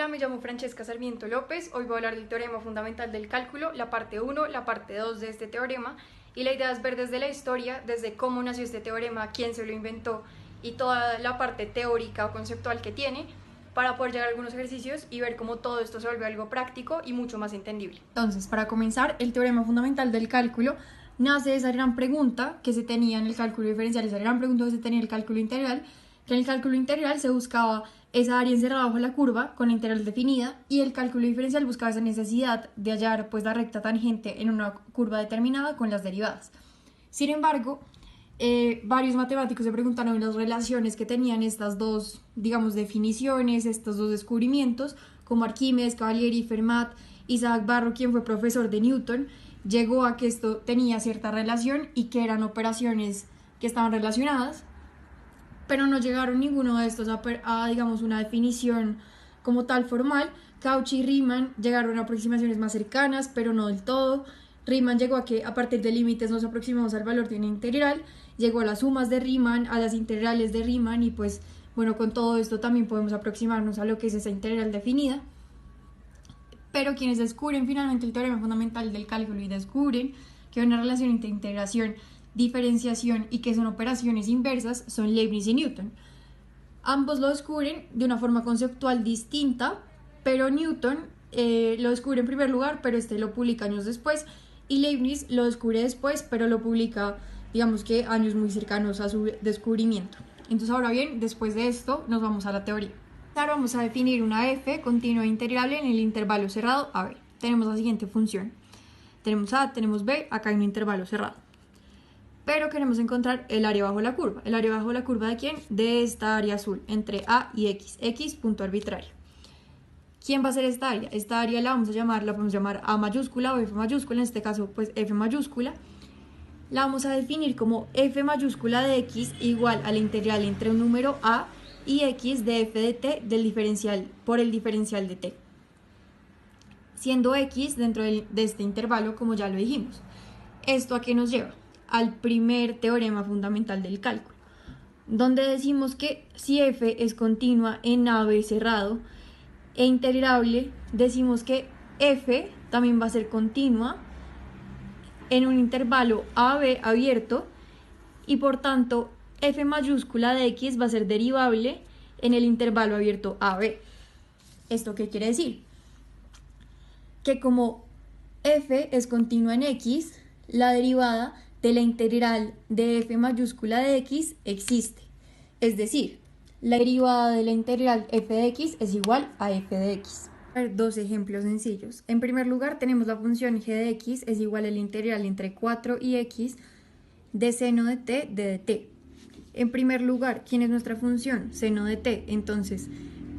Hola, me llamo Francesca Sarmiento López. Hoy voy a hablar del teorema fundamental del cálculo, la parte 1, la parte 2 de este teorema. Y la idea es ver desde la historia, desde cómo nació este teorema, quién se lo inventó y toda la parte teórica o conceptual que tiene, para poder llegar a algunos ejercicios y ver cómo todo esto se vuelve algo práctico y mucho más entendible. Entonces, para comenzar, el teorema fundamental del cálculo nace de esa gran pregunta que se tenía en el cálculo diferencial, esa gran pregunta que se tenía en el cálculo integral, que en el cálculo integral se buscaba esa área encerrada bajo la curva con la integral definida, y el cálculo diferencial buscaba esa necesidad de hallar pues la recta tangente en una curva determinada con las derivadas. Sin embargo, varios matemáticos se preguntaron las relaciones que tenían estas dos, digamos, definiciones, estos dos descubrimientos, como Arquímedes, Cavalieri, Fermat, Isaac Barrow, quien fue profesor de Newton, llegó a que esto tenía cierta relación y que eran operaciones que estaban relacionadas, pero no llegaron ninguno de estos a digamos, una definición como tal formal. Cauchy y Riemann llegaron a aproximaciones más cercanas, pero no del todo. Riemann llegó a que a partir de límites nos aproximamos al valor de una integral, llegó a las sumas de Riemann, a las integrales de Riemann, y pues bueno, con todo esto también podemos aproximarnos a lo que es esa integral definida. Pero quienes descubren finalmente el teorema fundamental del cálculo y descubren que hay una relación entre integración, diferenciación y que son operaciones inversas son Leibniz y Newton. Ambos lo descubren de una forma conceptual distinta, pero Newton lo descubre en primer lugar, pero lo publica años después, y Leibniz lo descubre después, pero lo publica, digamos que años muy cercanos a su descubrimiento. Entonces, ahora bien, después de esto nos vamos a la teoría. Ahora vamos a definir una f continua e integrable en el intervalo cerrado AB. Tenemos la siguiente función. Tenemos a, tenemos b, acá hay un intervalo cerrado. Pero queremos encontrar el área bajo la curva. ¿El área bajo la curva de quién? De esta área azul, entre a y x punto arbitrario. ¿Quién va a ser esta área? Esta área la podemos llamar a mayúscula o f mayúscula, en este caso pues f mayúscula. La vamos a definir como f mayúscula de x igual a la integral entre un número a y x de f de t del diferencial por el diferencial de t, siendo x dentro de este intervalo, como ya lo dijimos. ¿Esto a qué nos lleva? Al primer teorema fundamental del cálculo, donde decimos que si f es continua en AB cerrado e integrable, decimos que f también va a ser continua en un intervalo AB abierto, y por tanto f mayúscula de x va a ser derivable en el intervalo abierto AB. ¿Esto qué quiere decir? Que como f es continua en x, la derivada de la integral de f mayúscula de x existe. Es decir, la derivada de la integral f de x es igual a f de x. A ver, dos ejemplos sencillos. En primer lugar, tenemos la función g de x es igual a la integral entre 4 y x de seno de t de dt. En primer lugar, ¿quién es nuestra función? Seno de t. Entonces,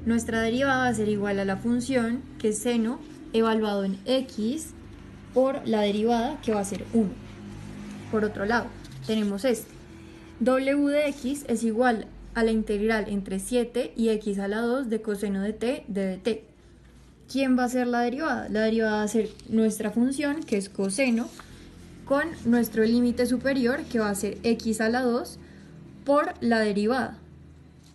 nuestra derivada va a ser igual a la función, que es seno, evaluado en x, por la derivada, que va a ser 1. Por otro lado, tenemos w de x es igual a la integral entre 7 y x a la 2 de coseno de t de dt. ¿Quién va a ser la derivada? La derivada va a ser nuestra función, que es coseno, con nuestro límite superior, que va a ser x a la 2, por la derivada.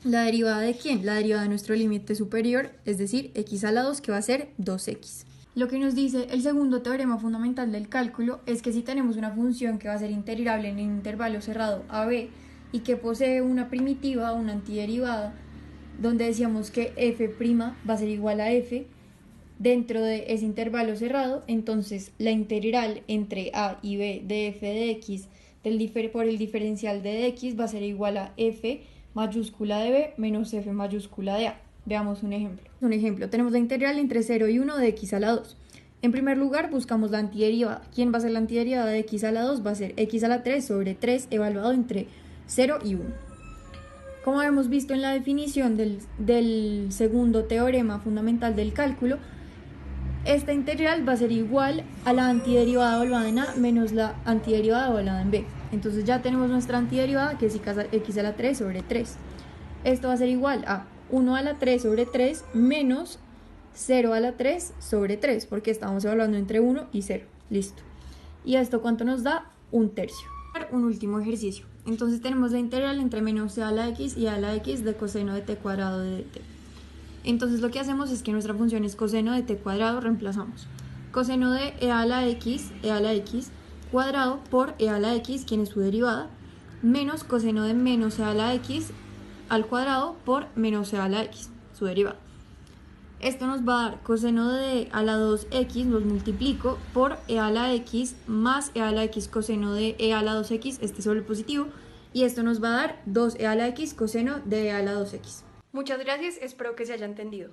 ¿La derivada de quién? La derivada de nuestro límite superior, es decir, x a la 2, que va a ser 2x. Lo que nos dice el segundo teorema fundamental del cálculo es que si tenemos una función que va a ser integrable en un intervalo cerrado AB y que posee una primitiva, una antiderivada, donde decíamos que f' va a ser igual a f dentro de ese intervalo cerrado, entonces la integral entre a y b de f de x por el diferencial de x va a ser igual a f mayúscula de b menos f mayúscula de a. Veamos un ejemplo. Tenemos la integral entre 0 y 1 de x a la 2. En primer lugar, buscamos la antiderivada. ¿Quién va a ser la antiderivada de x a la 2? Va a ser x a la 3 sobre 3 evaluado entre 0 y 1. Como hemos visto en la definición del segundo teorema fundamental del cálculo, esta integral va a ser igual a la antiderivada evaluada en a menos la antiderivada evaluada en b. Entonces ya tenemos nuestra antiderivada, que es x a la 3 sobre 3. Esto va a ser igual a 1 a la 3 sobre 3 menos 0 a la 3 sobre 3, porque estamos evaluando entre 1 y 0. Listo. ¿Y esto cuánto nos da? 1/3. Un último ejercicio. Entonces tenemos la integral entre menos c a la x y a la x de coseno de t cuadrado de dt. Entonces lo que hacemos es que nuestra función es coseno de t cuadrado, reemplazamos coseno de e a la x cuadrado por e a la x, quien es su derivada, menos coseno de menos e a la x al cuadrado por menos e a la x, su derivada. Esto nos va a dar coseno de e a la 2x, los multiplico por e a la x más e a la x coseno de e a la 2x, este sobre positivo, y esto nos va a dar 2e a la x coseno de e a la 2x. Muchas gracias, espero que se haya entendido.